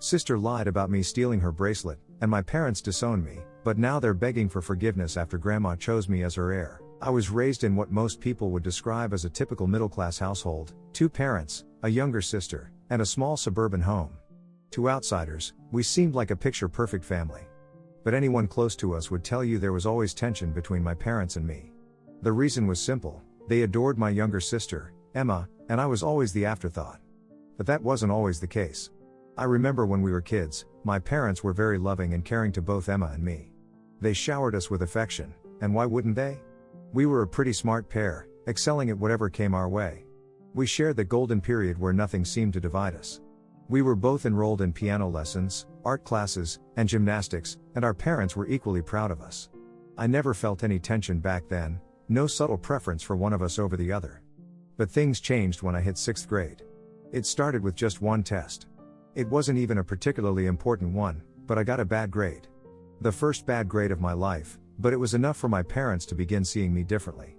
Sister lied about me stealing her bracelet, and my parents disowned me, but now they're begging for forgiveness after grandma chose me as her heir. I was raised in what most people would describe as a typical middle-class household: 2 parents, a younger sister, and a small suburban home. To outsiders, we seemed like a picture-perfect family. But anyone close to us would tell you there was always tension between my parents and me. The reason was simple: they adored my younger sister, Emma, and I was always the afterthought. But that wasn't always the case. I remember when we were kids, my parents were very loving and caring to both Emma and me. They showered us with affection, and why wouldn't they? We were a pretty smart pair, excelling at whatever came our way. We shared the golden period where nothing seemed to divide us. We were both enrolled in piano lessons, art classes, and gymnastics, and our parents were equally proud of us. I never felt any tension back then, no subtle preference for one of us over the other. But things changed when I hit 6th grade. It started with just one test. It wasn't even a particularly important one, but I got a bad grade. The first bad grade of my life, but it was enough for my parents to begin seeing me differently.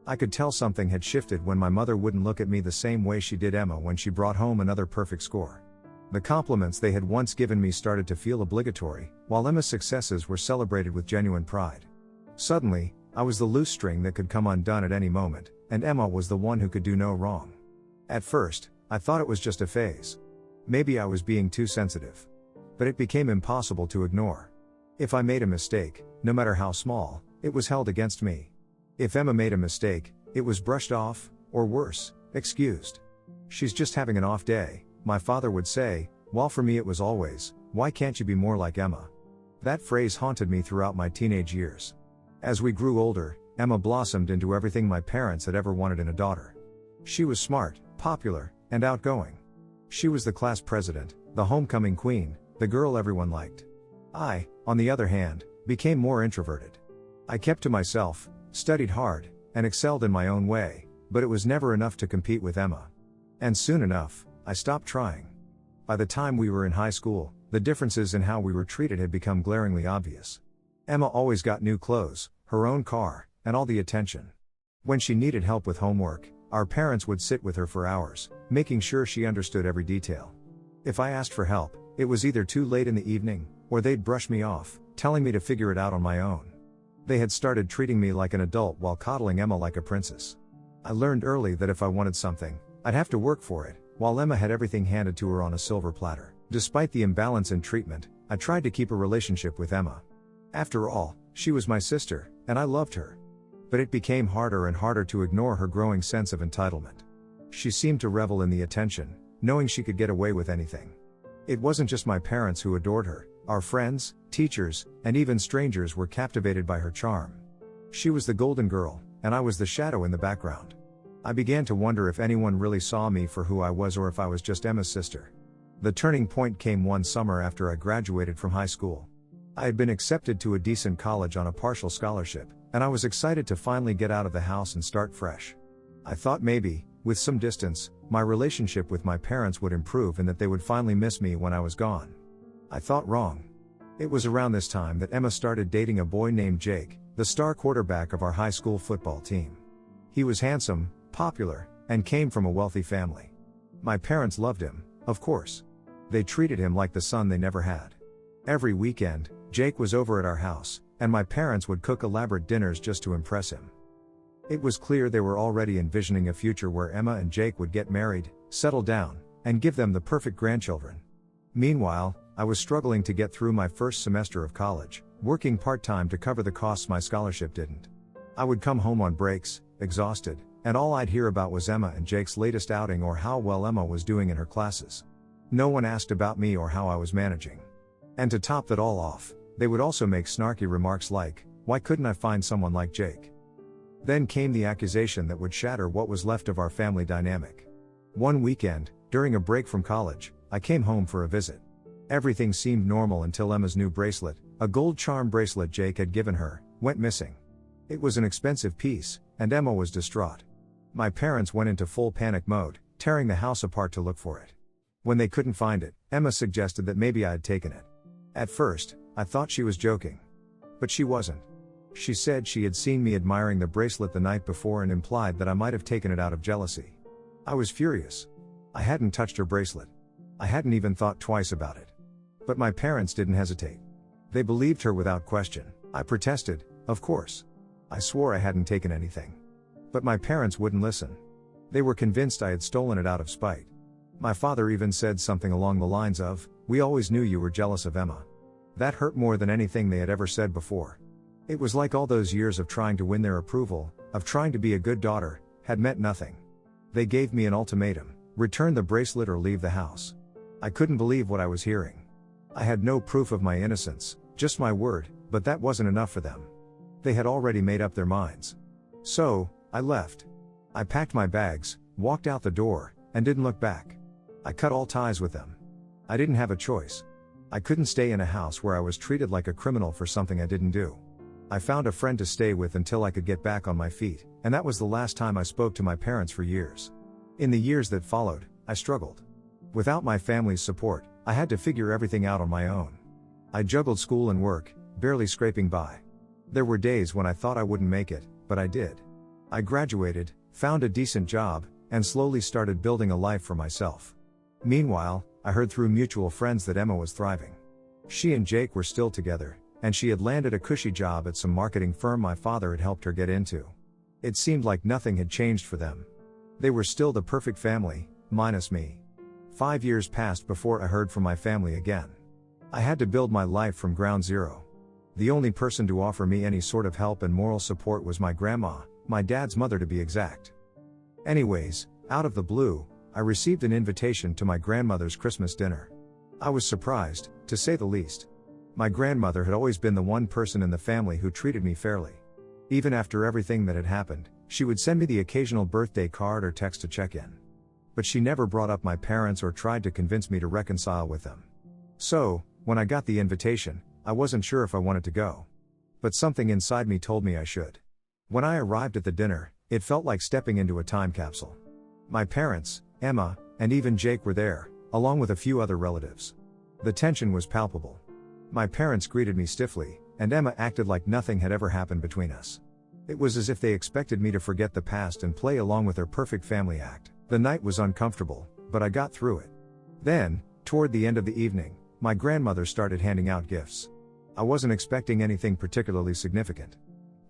I could tell something had shifted when my mother wouldn't look at me the same way she did Emma when she brought home another perfect score. The compliments they had once given me started to feel obligatory, while Emma's successes were celebrated with genuine pride. Suddenly, I was the loose string that could come undone at any moment, and Emma was the one who could do no wrong. At first, I thought it was just a phase. Maybe I was being too sensitive. But it became impossible to ignore. If I made a mistake, no matter how small, it was held against me. If Emma made a mistake, it was brushed off, or worse, excused. "She's just having an off day," my father would say, while for me it was always, "Why can't you be more like Emma?" That phrase haunted me throughout my teenage years. As we grew older, Emma blossomed into everything my parents had ever wanted in a daughter. She was smart, popular, and outgoing. She was the class president, the homecoming queen, the girl everyone liked. I, on the other hand, became more introverted. I kept to myself, studied hard, and excelled in my own way, but it was never enough to compete with Emma. And soon enough, I stopped trying. By the time we were in high school, the differences in how we were treated had become glaringly obvious. Emma always got new clothes, her own car, and all the attention. When she needed help with homework, our parents would sit with her for hours, making sure she understood every detail. If I asked for help, it was either too late in the evening, or they'd brush me off, telling me to figure it out on my own. They had started treating me like an adult while coddling Emma like a princess. I learned early that if I wanted something, I'd have to work for it, while Emma had everything handed to her on a silver platter. Despite the imbalance in treatment, I tried to keep a relationship with Emma. After all, she was my sister, and I loved her. But it became harder and harder to ignore her growing sense of entitlement. She seemed to revel in the attention, knowing she could get away with anything. It wasn't just my parents who adored her, our friends, teachers, and even strangers were captivated by her charm. She was the golden girl, and I was the shadow in the background. I began to wonder if anyone really saw me for who I was or if I was just Emma's sister. The turning point came one summer after I graduated from high school. I had been accepted to a decent college on a partial scholarship, and I was excited to finally get out of the house and start fresh. I thought maybe, with some distance, my relationship with my parents would improve and that they would finally miss me when I was gone. I thought wrong. It was around this time that Emma started dating a boy named Jake, the star quarterback of our high school football team. He was handsome, popular, and came from a wealthy family. My parents loved him, of course. They treated him like the son they never had. Every weekend, Jake was over at our house, and my parents would cook elaborate dinners just to impress him. It was clear they were already envisioning a future where Emma and Jake would get married, settle down, and give them the perfect grandchildren. Meanwhile, I was struggling to get through my first semester of college, working part-time to cover the costs my scholarship didn't. I would come home on breaks, exhausted, and all I'd hear about was Emma and Jake's latest outing or how well Emma was doing in her classes. No one asked about me or how I was managing. And to top that all off, they would also make snarky remarks like, "Why couldn't I find someone like Jake?" Then came the accusation that would shatter what was left of our family dynamic. One weekend, during a break from college, I came home for a visit. Everything seemed normal until Emma's new bracelet, a gold charm bracelet Jake had given her, went missing. It was an expensive piece, and Emma was distraught. My parents went into full panic mode, tearing the house apart to look for it. When they couldn't find it, Emma suggested that maybe I had taken it. At first, I thought she was joking. But she wasn't. She said she had seen me admiring the bracelet the night before and implied that I might have taken it out of jealousy. I was furious. I hadn't touched her bracelet. I hadn't even thought twice about it. But my parents didn't hesitate. They believed her without question. I protested, of course. I swore I hadn't taken anything. But my parents wouldn't listen. They were convinced I had stolen it out of spite. My father even said something along the lines of, "We always knew you were jealous of Emma." That hurt more than anything they had ever said before. It was like all those years of trying to win their approval, of trying to be a good daughter, had meant nothing. They gave me an ultimatum: return the bracelet or leave the house. I couldn't believe what I was hearing. I had no proof of my innocence, just my word, but that wasn't enough for them. They had already made up their minds. So, I left. I packed my bags, walked out the door, and didn't look back. I cut all ties with them. I didn't have a choice. I couldn't stay in a house where I was treated like a criminal for something I didn't do. I found a friend to stay with until I could get back on my feet, and that was the last time I spoke to my parents for years. In the years that followed, I struggled. Without my family's support, I had to figure everything out on my own. I juggled school and work, barely scraping by. There were days when I thought I wouldn't make it, but I did. I graduated, found a decent job, and slowly started building a life for myself. Meanwhile, I heard through mutual friends that Emma was thriving. She and Jake were still together, and she had landed a cushy job at some marketing firm my father had helped her get into. It seemed like nothing had changed for them. They were still the perfect family, minus me. 5 years passed before I heard from my family again. I had to build my life from ground zero. The only person to offer me any sort of help and moral support was my grandma, my dad's mother to be exact. Anyways, out of the blue, I received an invitation to my grandmother's Christmas dinner. I was surprised, to say the least. My grandmother had always been the one person in the family who treated me fairly. Even after everything that had happened, she would send me the occasional birthday card or text to check in. But she never brought up my parents or tried to convince me to reconcile with them. So, when I got the invitation, I wasn't sure if I wanted to go. But something inside me told me I should. When I arrived at the dinner, it felt like stepping into a time capsule. My parents, Emma, and even Jake were there, along with a few other relatives. The tension was palpable. My parents greeted me stiffly, and Emma acted like nothing had ever happened between us. It was as if they expected me to forget the past and play along with their perfect family act. The night was uncomfortable, but I got through it. Then, toward the end of the evening, my grandmother started handing out gifts. I wasn't expecting anything particularly significant.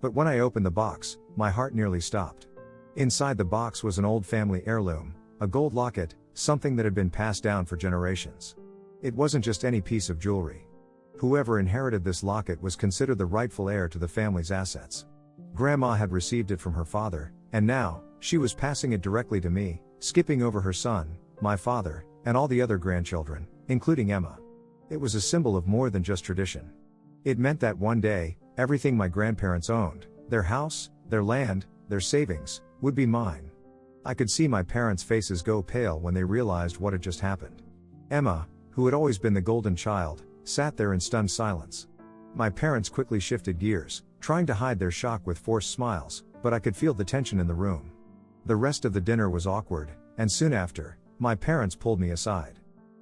But when I opened the box, my heart nearly stopped. Inside the box was an old family heirloom, a gold locket, something that had been passed down for generations. It wasn't just any piece of jewelry. Whoever inherited this locket was considered the rightful heir to the family's assets. Grandma had received it from her father, and now, she was passing it directly to me, skipping over her son, my father, and all the other grandchildren, including Emma. It was a symbol of more than just tradition. It meant that one day, everything my grandparents owned, their house, their land, their savings, would be mine. I could see my parents' faces go pale when they realized what had just happened. Emma, who had always been the golden child, sat there in stunned silence. My parents quickly shifted gears, trying to hide their shock with forced smiles, but I could feel the tension in the room. The rest of the dinner was awkward, and soon after, my parents pulled me aside.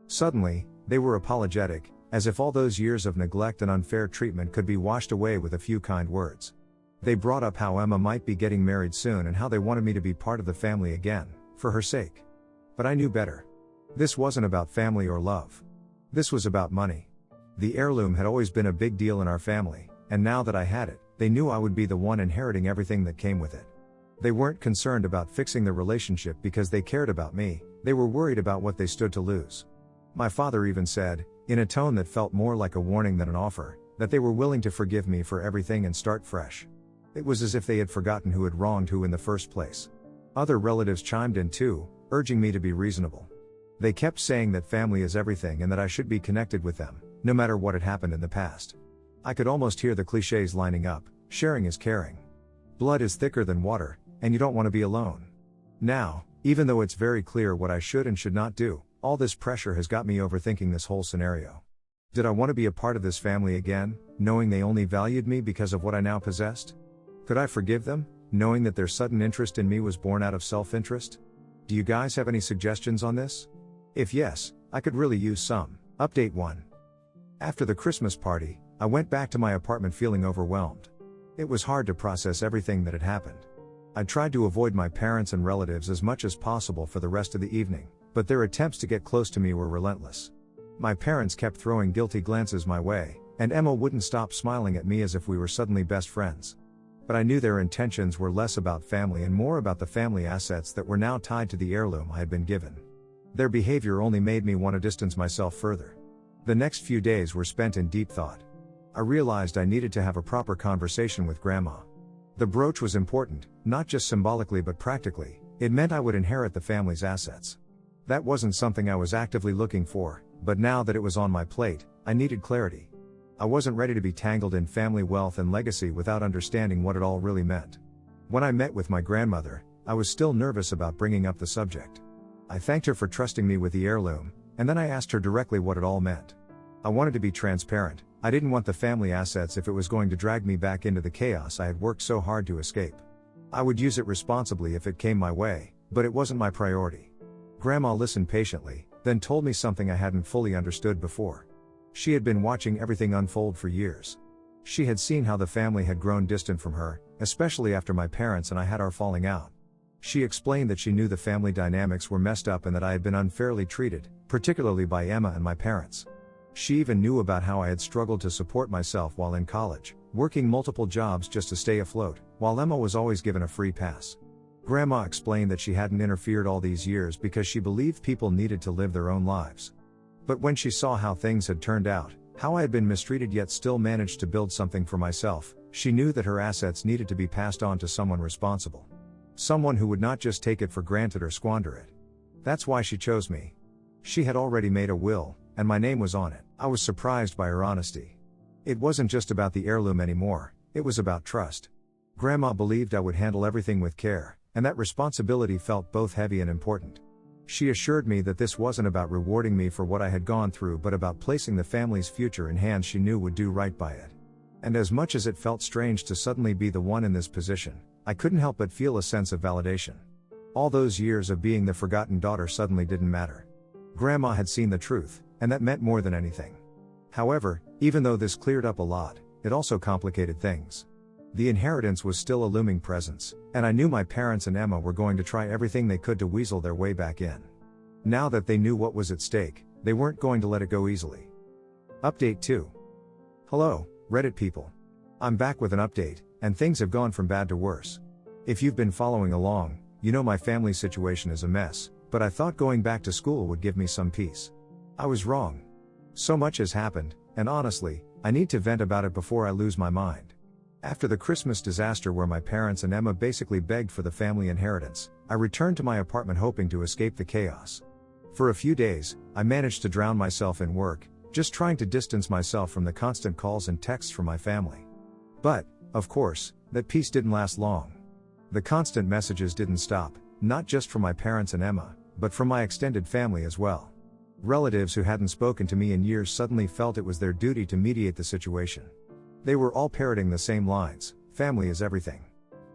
Suddenly, they were apologetic, as if all those years of neglect and unfair treatment could be washed away with a few kind words. They brought up how Emma might be getting married soon and how they wanted me to be part of the family again, for her sake. But I knew better. This wasn't about family or love. This was about money. The heirloom had always been a big deal in our family, and now that I had it, they knew I would be the one inheriting everything that came with it. They weren't concerned about fixing the relationship because they cared about me, they were worried about what they stood to lose. My father even said, in a tone that felt more like a warning than an offer, that they were willing to forgive me for everything and start fresh. It was as if they had forgotten who had wronged who in the first place. Other relatives chimed in too, urging me to be reasonable. They kept saying that family is everything and that I should be connected with them, no matter what had happened in the past. I could almost hear the cliches lining up: sharing is caring. Blood is thicker than water, and you don't want to be alone. Now, even though it's very clear what I should and should not do, all this pressure has got me overthinking this whole scenario. Did I want to be a part of this family again, knowing they only valued me because of what I now possessed? Could I forgive them, knowing that their sudden interest in me was born out of self-interest? Do you guys have any suggestions on this? If yes, I could really use some. Update 1. After the Christmas party, I went back to my apartment feeling overwhelmed. It was hard to process everything that had happened. I tried to avoid my parents and relatives as much as possible for the rest of the evening, but their attempts to get close to me were relentless. My parents kept throwing guilty glances my way, and Emma wouldn't stop smiling at me as if we were suddenly best friends. But I knew their intentions were less about family and more about the family assets that were now tied to the heirloom I had been given. Their behavior only made me want to distance myself further. The next few days were spent in deep thought. I realized I needed to have a proper conversation with Grandma. The brooch was important, not just symbolically but practically. It meant I would inherit the family's assets. That wasn't something I was actively looking for, but now that it was on my plate, I needed clarity. I wasn't ready to be tangled in family wealth and legacy without understanding what it all really meant. When I met with my grandmother, I was still nervous about bringing up the subject. I thanked her for trusting me with the heirloom, and then I asked her directly what it all meant. I wanted to be transparent. I didn't want the family assets if it was going to drag me back into the chaos I had worked so hard to escape. I would use it responsibly if it came my way, but it wasn't my priority. Grandma listened patiently, then told me something I hadn't fully understood before. She had been watching everything unfold for years. She had seen how the family had grown distant from her, especially after my parents and I had our falling out. She explained that she knew the family dynamics were messed up and that I had been unfairly treated, particularly by Emma and my parents. She even knew about how I had struggled to support myself while in college, working multiple jobs just to stay afloat, while Emma was always given a free pass. Grandma explained that she hadn't interfered all these years because she believed people needed to live their own lives. But when she saw how things had turned out, how I had been mistreated yet still managed to build something for myself, she knew that her assets needed to be passed on to someone responsible. Someone who would not just take it for granted or squander it. That's why she chose me. She had already made a will, and my name was on it. I was surprised by her honesty. It wasn't just about the heirloom anymore, it was about trust. Grandma believed I would handle everything with care, and that responsibility felt both heavy and important. She assured me that this wasn't about rewarding me for what I had gone through but about placing the family's future in hands she knew would do right by it. And as much as it felt strange to suddenly be the one in this position, I couldn't help but feel a sense of validation. All those years of being the forgotten daughter suddenly didn't matter. Grandma had seen the truth, and that meant more than anything. However, even though this cleared up a lot, it also complicated things. The inheritance was still a looming presence, and I knew my parents and Emma were going to try everything they could to weasel their way back in. Now that they knew what was at stake, they weren't going to let it go easily. Update 2. Hello, Reddit people. I'm back with an update, and things have gone from bad to worse. If you've been following along, you know my family situation is a mess, but I thought going back to school would give me some peace. I was wrong. So much has happened, and honestly, I need to vent about it before I lose my mind. After the Christmas disaster where my parents and Emma basically begged for the family inheritance, I returned to my apartment hoping to escape the chaos. For a few days, I managed to drown myself in work, just trying to distance myself from the constant calls and texts from my family. But, of course, that peace didn't last long. The constant messages didn't stop, not just from my parents and Emma, but from my extended family as well. Relatives who hadn't spoken to me in years suddenly felt it was their duty to mediate the situation. They were all parroting the same lines: family is everything.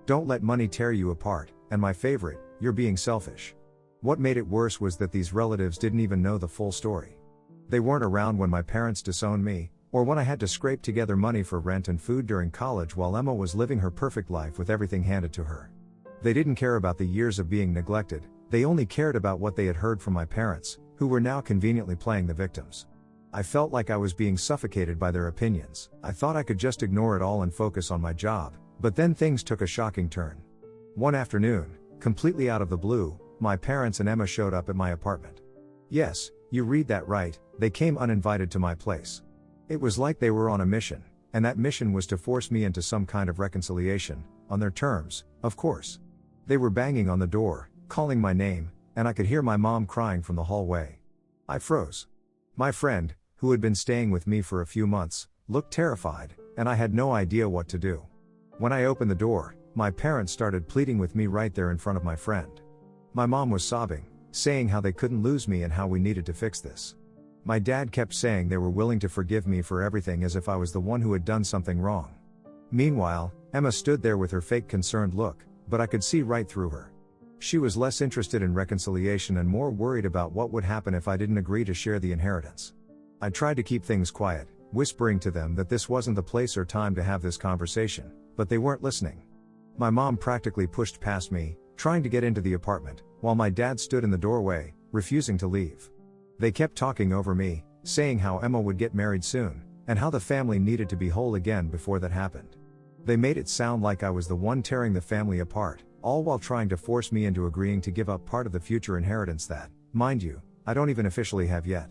Don't let money tear you apart, and my favorite, you're being selfish. What made it worse was that these relatives didn't even know the full story. They weren't around when my parents disowned me, or when I had to scrape together money for rent and food during college while Emma was living her perfect life with everything handed to her. They didn't care about the years of being neglected, they only cared about what they had heard from my parents, who were now conveniently playing the victims. I felt like I was being suffocated by their opinions. I thought I could just ignore it all and focus on my job, but then things took a shocking turn. One afternoon, completely out of the blue, my parents and Emma showed up at my apartment. Yes, you read that right, they came uninvited to my place. It was like they were on a mission, and that mission was to force me into some kind of reconciliation, on their terms, of course. They were banging on the door, calling my name, and I could hear my mom crying from the hallway. I froze. My friend, who had been staying with me for a few months, looked terrified, and I had no idea what to do. When I opened the door, my parents started pleading with me right there in front of my friend. My mom was sobbing, saying how they couldn't lose me and how we needed to fix this. My dad kept saying they were willing to forgive me for everything as if I was the one who had done something wrong. Meanwhile, Emma stood there with her fake concerned look, but I could see right through her. She was less interested in reconciliation and more worried about what would happen if I didn't agree to share the inheritance. I tried to keep things quiet, whispering to them that this wasn't the place or time to have this conversation, but they weren't listening. My mom practically pushed past me, trying to get into the apartment, while my dad stood in the doorway, refusing to leave. They kept talking over me, saying how Emma would get married soon, and how the family needed to be whole again before that happened. They made it sound like I was the one tearing the family apart, all while trying to force me into agreeing to give up part of the future inheritance that, mind you, I don't even officially have yet.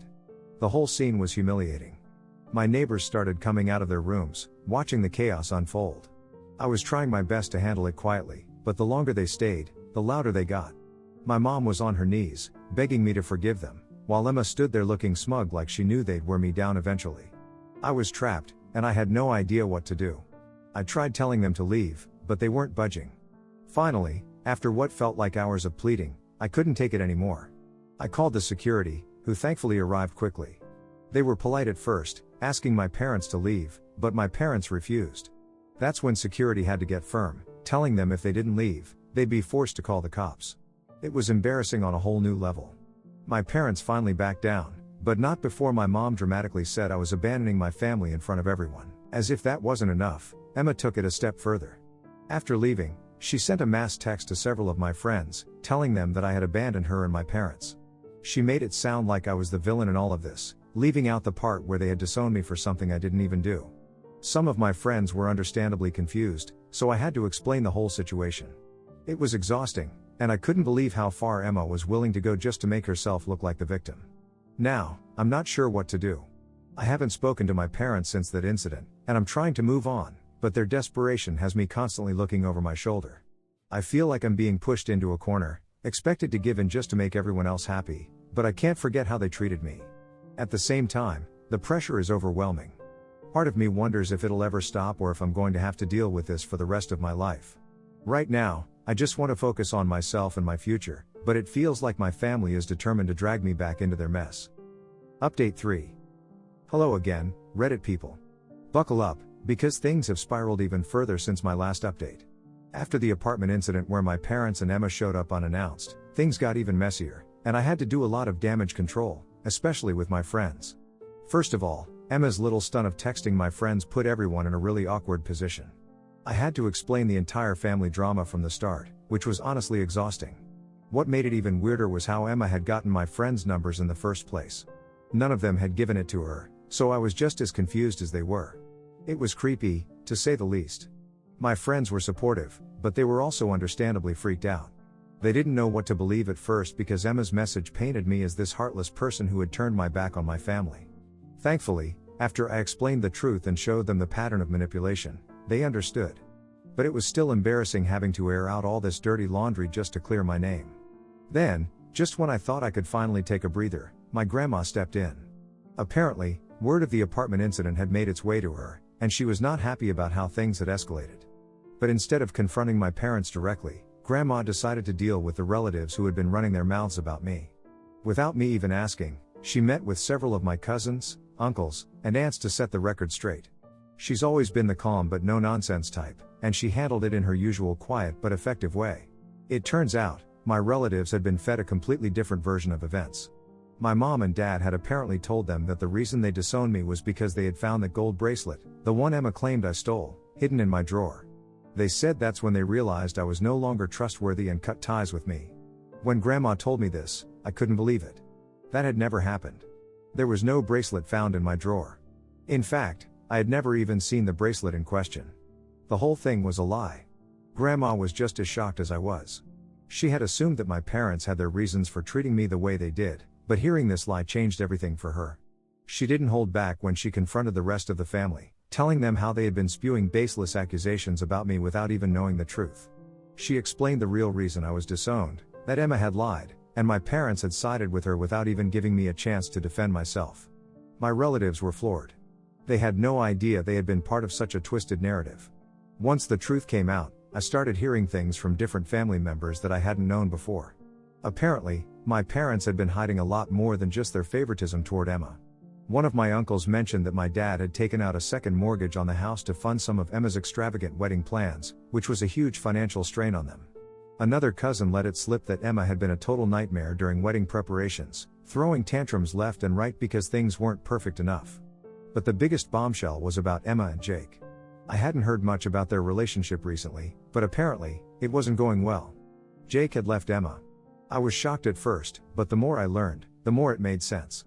The whole scene was humiliating. My neighbors started coming out of their rooms, watching the chaos unfold. I was trying my best to handle it quietly, but the longer they stayed, the louder they got. My mom was on her knees, begging me to forgive them, while Emma stood there looking smug like she knew they'd wear me down eventually. I was trapped, and I had no idea what to do. I tried telling them to leave, but they weren't budging. Finally, after what felt like hours of pleading, I couldn't take it anymore. I called the security, who thankfully arrived quickly. They were polite at first, asking my parents to leave, but my parents refused. That's when security had to get firm, telling them if they didn't leave, they'd be forced to call the cops. It was embarrassing on a whole new level. My parents finally backed down, but not before my mom dramatically said I was abandoning my family in front of everyone. As if that wasn't enough, Emma took it a step further. After leaving, she sent a mass text to several of my friends, telling them that I had abandoned her and my parents. She made it sound like I was the villain in all of this, leaving out the part where they had disowned me for something I didn't even do. Some of my friends were understandably confused, so I had to explain the whole situation. It was exhausting, and I couldn't believe how far Emma was willing to go just to make herself look like the victim. Now, I'm not sure what to do. I haven't spoken to my parents since that incident, and I'm trying to move on, but their desperation has me constantly looking over my shoulder. I feel like I'm being pushed into a corner, expected to give in just to make everyone else happy, but I can't forget how they treated me. At the same time, the pressure is overwhelming. Part of me wonders if it'll ever stop or if I'm going to have to deal with this for the rest of my life. Right now, I just want to focus on myself and my future, but it feels like my family is determined to drag me back into their mess. Update 3. Hello again, Reddit people. Buckle up, because things have spiraled even further since my last update. After the apartment incident where my parents and Emma showed up unannounced, things got even messier, and I had to do a lot of damage control, especially with my friends. First of all, Emma's little stunt of texting my friends put everyone in a really awkward position. I had to explain the entire family drama from the start, which was honestly exhausting. What made it even weirder was how Emma had gotten my friends' numbers in the first place. None of them had given it to her, so I was just as confused as they were. It was creepy, to say the least. My friends were supportive, but they were also understandably freaked out. They didn't know what to believe at first because Emma's message painted me as this heartless person who had turned my back on my family. Thankfully, after I explained the truth and showed them the pattern of manipulation, they understood. But it was still embarrassing having to air out all this dirty laundry just to clear my name. Then, just when I thought I could finally take a breather, my grandma stepped in. Apparently, word of the apartment incident had made its way to her, and she was not happy about how things had escalated. But instead of confronting my parents directly, Grandma decided to deal with the relatives who had been running their mouths about me. Without me even asking, she met with several of my cousins, uncles, and aunts to set the record straight. She's always been the calm but no-nonsense type, and she handled it in her usual quiet but effective way. It turns out, my relatives had been fed a completely different version of events. My mom and dad had apparently told them that the reason they disowned me was because they had found that gold bracelet, the one Emma claimed I stole, hidden in my drawer. They said that's when they realized I was no longer trustworthy and cut ties with me. When Grandma told me this, I couldn't believe it. That had never happened. There was no bracelet found in my drawer. In fact, I had never even seen the bracelet in question. The whole thing was a lie. Grandma was just as shocked as I was. She had assumed that my parents had their reasons for treating me the way they did, but hearing this lie changed everything for her. She didn't hold back when she confronted the rest of the family, telling them how they had been spewing baseless accusations about me without even knowing the truth. She explained the real reason I was disowned, that Emma had lied, and my parents had sided with her without even giving me a chance to defend myself. My relatives were floored. They had no idea they had been part of such a twisted narrative. Once the truth came out, I started hearing things from different family members that I hadn't known before. Apparently, my parents had been hiding a lot more than just their favoritism toward Emma. One of my uncles mentioned that my dad had taken out a second mortgage on the house to fund some of Emma's extravagant wedding plans, which was a huge financial strain on them. Another cousin let it slip that Emma had been a total nightmare during wedding preparations, throwing tantrums left and right because things weren't perfect enough. But the biggest bombshell was about Emma and Jake. I hadn't heard much about their relationship recently, but apparently, it wasn't going well. Jake had left Emma. I was shocked at first, but the more I learned, the more it made sense.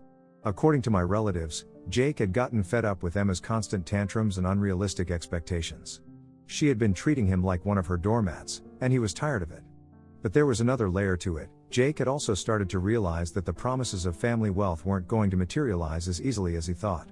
According to my relatives, Jake had gotten fed up with Emma's constant tantrums and unrealistic expectations. She had been treating him like one of her doormats, and he was tired of it. But there was another layer to it. Jake had also started to realize that the promises of family wealth weren't going to materialize as easily as he thought.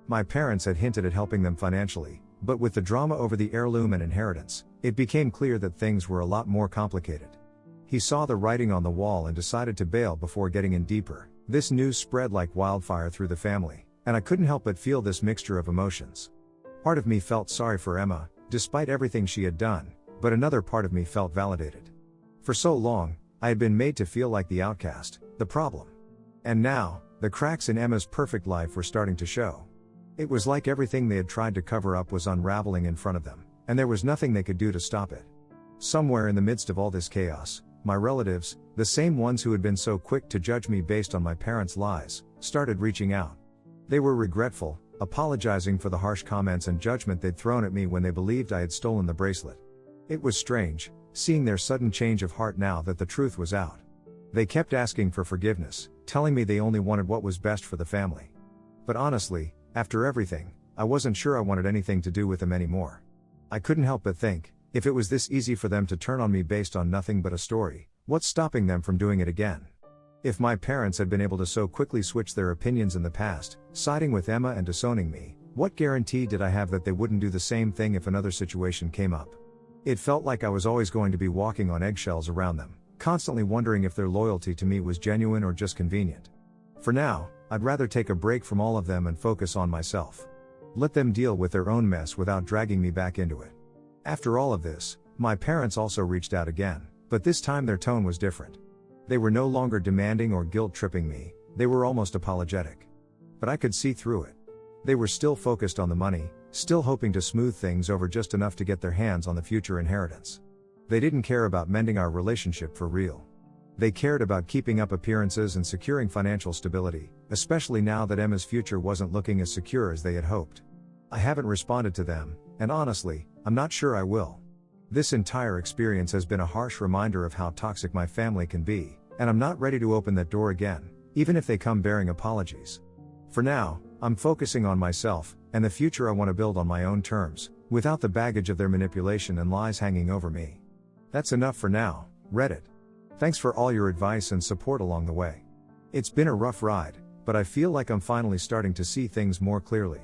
My parents had hinted at helping them financially, but with the drama over the heirloom and inheritance, it became clear that things were a lot more complicated. He saw the writing on the wall and decided to bail before getting in deeper. This news spread like wildfire through the family, and I couldn't help but feel this mixture of emotions. Part of me felt sorry for Emma, despite everything she had done, but another part of me felt validated. For so long, I had been made to feel like the outcast, the problem. And now, the cracks in Emma's perfect life were starting to show. It was like everything they had tried to cover up was unraveling in front of them, and there was nothing they could do to stop it. Somewhere in the midst of all this chaos, my relatives, the same ones who had been so quick to judge me based on my parents' lies, started reaching out. They were regretful, apologizing for the harsh comments and judgment they'd thrown at me when they believed I had stolen the bracelet. It was strange, seeing their sudden change of heart now that the truth was out. They kept asking for forgiveness, telling me they only wanted what was best for the family. But honestly, after everything, I wasn't sure I wanted anything to do with them anymore. I couldn't help but think, if it was this easy for them to turn on me based on nothing but a story, what's stopping them from doing it again? If my parents had been able to so quickly switch their opinions in the past, siding with Emma and disowning me, what guarantee did I have that they wouldn't do the same thing if another situation came up? It felt like I was always going to be walking on eggshells around them, constantly wondering if their loyalty to me was genuine or just convenient. For now, I'd rather take a break from all of them and focus on myself. Let them deal with their own mess without dragging me back into it. After all of this, my parents also reached out again, but this time their tone was different. They were no longer demanding or guilt-tripping me, they were almost apologetic. But I could see through it. They were still focused on the money, still hoping to smooth things over just enough to get their hands on the future inheritance. They didn't care about mending our relationship for real. They cared about keeping up appearances and securing financial stability, especially now that Emma's future wasn't looking as secure as they had hoped. I haven't responded to them, and honestly, I'm not sure I will. This entire experience has been a harsh reminder of how toxic my family can be, and I'm not ready to open that door again, even if they come bearing apologies. For now, I'm focusing on myself, and the future I want to build on my own terms, without the baggage of their manipulation and lies hanging over me. That's enough for now, Reddit. Thanks for all your advice and support along the way. It's been a rough ride, but I feel like I'm finally starting to see things more clearly.